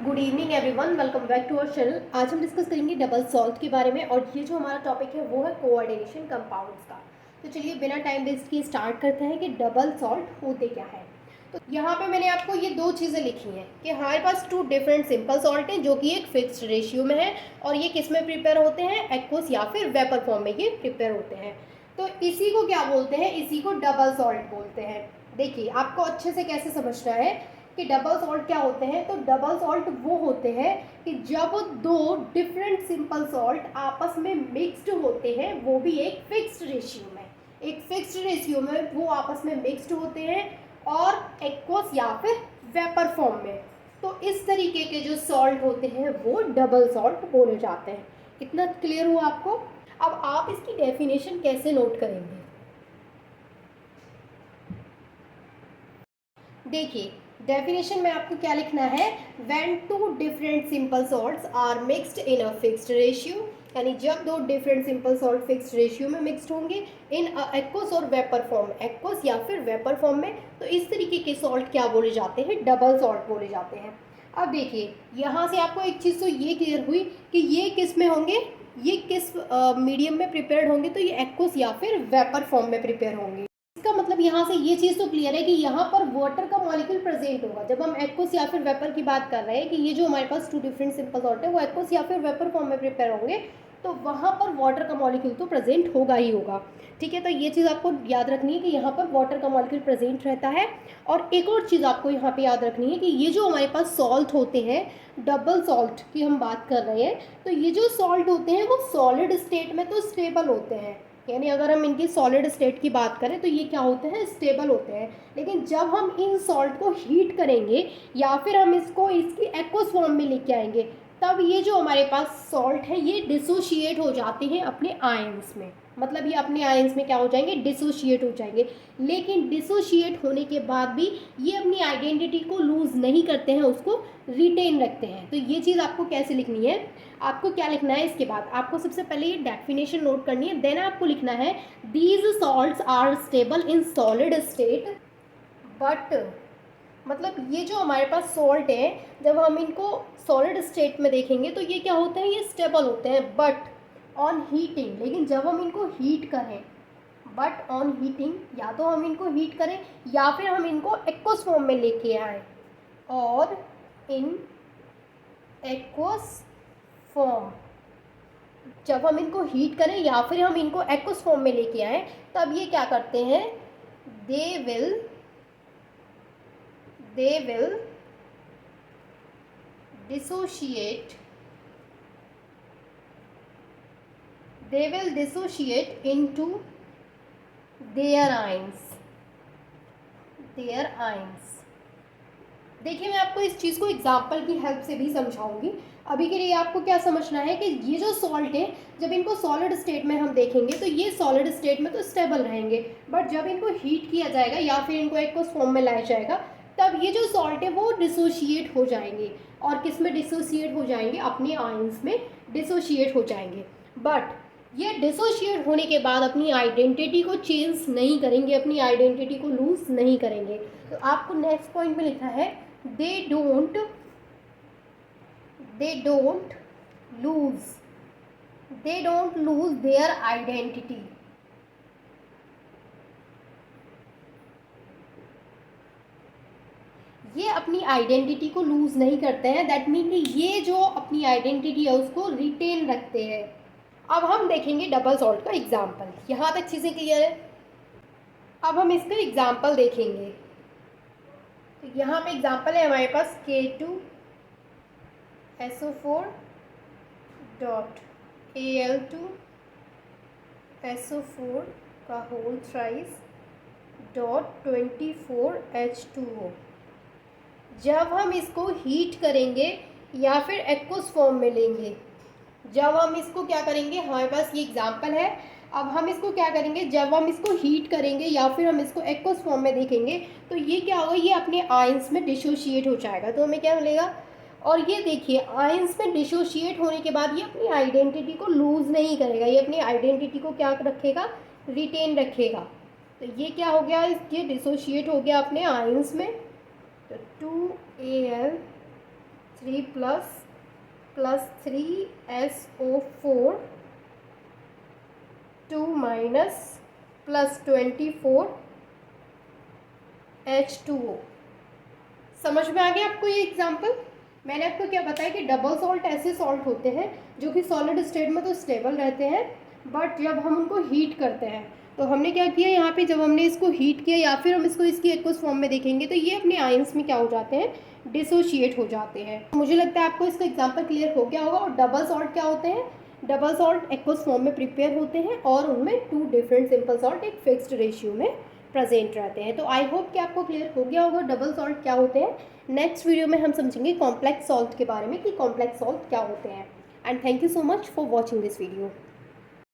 Good evening everyone, welcome back to our channel. आज हम discuss करेंगे डबल सॉल्ट के बारे में और ये जो हमारा टॉपिक है वो है कोऑर्डिनेशन कंपाउंड्स का। तो चलिए बिना टाइम वेस्ट किए स्टार्ट करते हैं कि डबल सॉल्ट होते क्या है। तो यहाँ पे मैंने आपको ये दो चीज़ें लिखी हैं कि हमारे पास टू डिफरेंट सिंपल सॉल्ट हैं जो कि एक फिक्स्ड रेशियो में है और ये किस में प्रिपेयर होते हैं, एक्वस या फिर वेपर फॉर्म में ये प्रिपेयर होते हैं। तो इसी को क्या बोलते हैं, इसी को डबल सॉल्ट बोलते हैं। देखिए आपको अच्छे से कैसे समझना है कि डबल सॉल्ट क्या होते हैं। तो डबल सॉल्ट वो होते हैं कि जब दो डिफरेंट सिंपल सॉल्ट आपस में मिक्स्ड होते हैं, वो भी एक फिक्स्ड रेशियो में, एक फिक्स्ड रेशियो में वो आपस में मिक्स्ड होते हैं और एक्वस या फिर वेपर फॉर्म में। तो इस तरीके के जो सॉल्ट होते हैं वो डबल सॉल्ट बोले जाते हैं। इतना क्लियर हुआ आपको? अब आप इसकी डेफिनेशन कैसे नोट करेंगे, देखिए डेफिनेशन में आपको क्या लिखना है। When two different simple salts are mixed in a fixed ratio, यानी जब दो different simple salt fixed ratio में मिक्स्ड होंगे इन एक्वस और वेपर फॉर्म, एक्वस या फिर वेपर फॉर्म में, तो इस तरीके के सॉल्ट क्या बोले जाते हैं, डबल सॉल्ट बोले जाते हैं। अब देखिए यहाँ से आपको एक चीज़ तो ये क्लियर हुई कि ये किस में होंगे, ये किस मीडियम में प्रिपेयर्ड होंगे, तो ये एक्वस या फिर वेपर फॉर्म में प्रिपेयर होंगे। इसका मतलब यहाँ से ये चीज़ तो क्लियर है कि यहाँ पर वाटर का मॉलिक्यूल प्रेजेंट होगा। जब हम एक्वस या फिर वेपर की बात कर रहे हैं कि ये जो हमारे पास टू डिफरेंट सिंपल सॉल्ट है वो एक्वस या फिर वेपर फॉर्म में प्रिपेयर होंगे, तो वहाँ पर वाटर का मॉलिक्यूल तो प्रेजेंट होगा ही होगा। ठीक है, तो ये चीज़ आपको याद रखनी है कि यहाँ पर वाटर का मॉलिक्यूल प्रेजेंट रहता है। और एक और चीज़ आपको यहाँ पे याद रखनी है कि ये जो हमारे पास सॉल्ट होते हैं, डबल सॉल्ट की हम बात कर रहे हैं, तो ये जो सॉल्ट होते हैं वो सॉलिड स्टेट में तो स्टेबल होते हैं, यानी अगर हम इनकी सॉलिड स्टेट की बात करें तो ये क्या होते हैं, स्टेबल होते हैं। लेकिन जब हम इन सॉल्ट को हीट करेंगे या फिर हम इसको इसकी एक्वस फॉर्म में लेके आएंगे, तब ये जो हमारे पास सॉल्ट है ये डिसोशिएट हो जाते हैं अपने आयंस में। मतलब ये अपने आयंस में क्या हो जाएंगे, डिसोशिएट हो जाएंगे। लेकिन डिसोशिएट होने के बाद भी ये अपनी आइडेंटिटी को लूज़ नहीं करते हैं, उसको रिटेन रखते हैं। तो ये चीज़ आपको कैसे लिखनी है, आपको क्या लिखना है, इसके बाद आपको सबसे पहले ये डेफिनेशन नोट करनी है। देन आपको लिखना है these salts are stable in solid state but, मतलब ये जो हमारे पास सॉल्ट है जब हम इनको सॉलिड स्टेट में देखेंगे तो ये क्या होते हैं, ये स्टेबल होते हैं बट ऑन हीटिंग। लेकिन जब हम इनको हीट करें, बट ऑन हीटिंग, या तो हम इनको हीट करें या फिर हम इनको एक्वस फॉर्म में लेके आए, और इन एक्वस फॉर्म, जब हम इनको हीट करें या फिर हम इनको एक्वस फॉर्म में लेके आए, तब ये क्या करते हैं, they will dissociate into their ions. देखिए मैं आपको इस चीज़ को एग्जाम्पल की हेल्प से भी समझाऊंगी। अभी के लिए आपको क्या समझना है कि ये जो सॉल्ट है जब इनको सॉलिड स्टेट में हम देखेंगे तो ये सॉलिड स्टेट में तो स्टेबल रहेंगे, बट जब इनको हीट किया जाएगा या फिर इनको एक्वस फॉर्म में लाया जाएगा, तब ये जो सॉल्ट है वो डिसोशिएट हो जाएंगे। और किस में डिसोशिएट हो जाएंगे, अपने आयंस में डिसोशिएट हो जाएंगे। बट ये डिसोशिएट होने के बाद अपनी आइडेंटिटी को चेंज नहीं करेंगे, अपनी आइडेंटिटी को लूज नहीं करेंगे। तो आपको नेक्स्ट पॉइंट में लिखा है they don't lose their identity। ये अपनी आइडेंटिटी को लूज नहीं करते हैं, दैट मीन कि ये जो अपनी आइडेंटिटी है उसको रिटेन रखते हैं। अब हम देखेंगे डबल सॉल्ट का एग्जाम्पल। यहाँ तक चीज़ें क्लियर है? अब हम इसका एग्जाम्पल देखेंगे। तो यहाँ पे एग्जाम्पल है हमारे पास K2SO4 डॉट Al2SO4 का होल थ्राइस डॉट 24H2O। जब हम इसको हीट करेंगे या फिर एक्वस फॉर्म में लेंगे, जब हम इसको क्या करेंगे, हमारे पास ये एग्जाम्पल है। अब हम इसको क्या करेंगे, जब हम इसको हीट करेंगे या फिर हम इसको एक्वस फॉर्म में देखेंगे, तो ये क्या होगा, ये अपने आयंस में डिसोशिएट हो जाएगा। तो हमें क्या मिलेगा, और ये देखिए आयंस में डिसोशिएट होने के बाद ये अपनी आइडेंटिटी को लूज़ नहीं करेगा, ये अपनी आइडेंटिटी को क्या रखेगा, रिटेन रखेगा। तो ये क्या हो गया, ये डिसोशिएट हो गया अपने आयंस में। तो 2Al3 3+3SO4 2 +24H2O। समझ में आ गया आपको ये एग्जाम्पल? मैंने आपको क्या बताया कि डबल सॉल्ट ऐसे सॉल्ट होते हैं जो कि सॉलिड स्टेट में तो स्टेबल रहते हैं, बट जब हम उनको हीट करते हैं तो हमने क्या किया यहाँ पे, जब हमने इसको हीट किया या फिर हम इसको इसकी एक्वस फॉर्म में देखेंगे तो ये अपने आयंस में क्या हो जाते हैं, डिसोशिएट हो जाते हैं। मुझे लगता है आपको इसका एग्जाम्पल क्लियर हो गया होगा। और डबल सॉल्ट क्या होते हैं? डबल सॉल्ट एक्वस फॉर्म में प्रिपेयर होते हैं और उनमें 2 डिफरेंट सिंपल सॉल्ट एक फिक्स्ड रेशियो में प्रेजेंट रहते हैं। तो आई होप कि आपको क्लियर हो गया होगा डबल सॉल्ट क्या होते हैं। नेक्स्ट वीडियो में हम समझेंगे कॉम्प्लेक्स सॉल्ट के बारे में कि कॉम्प्लेक्स सॉल्ट क्या होते हैं। And thank you so much for watching this video.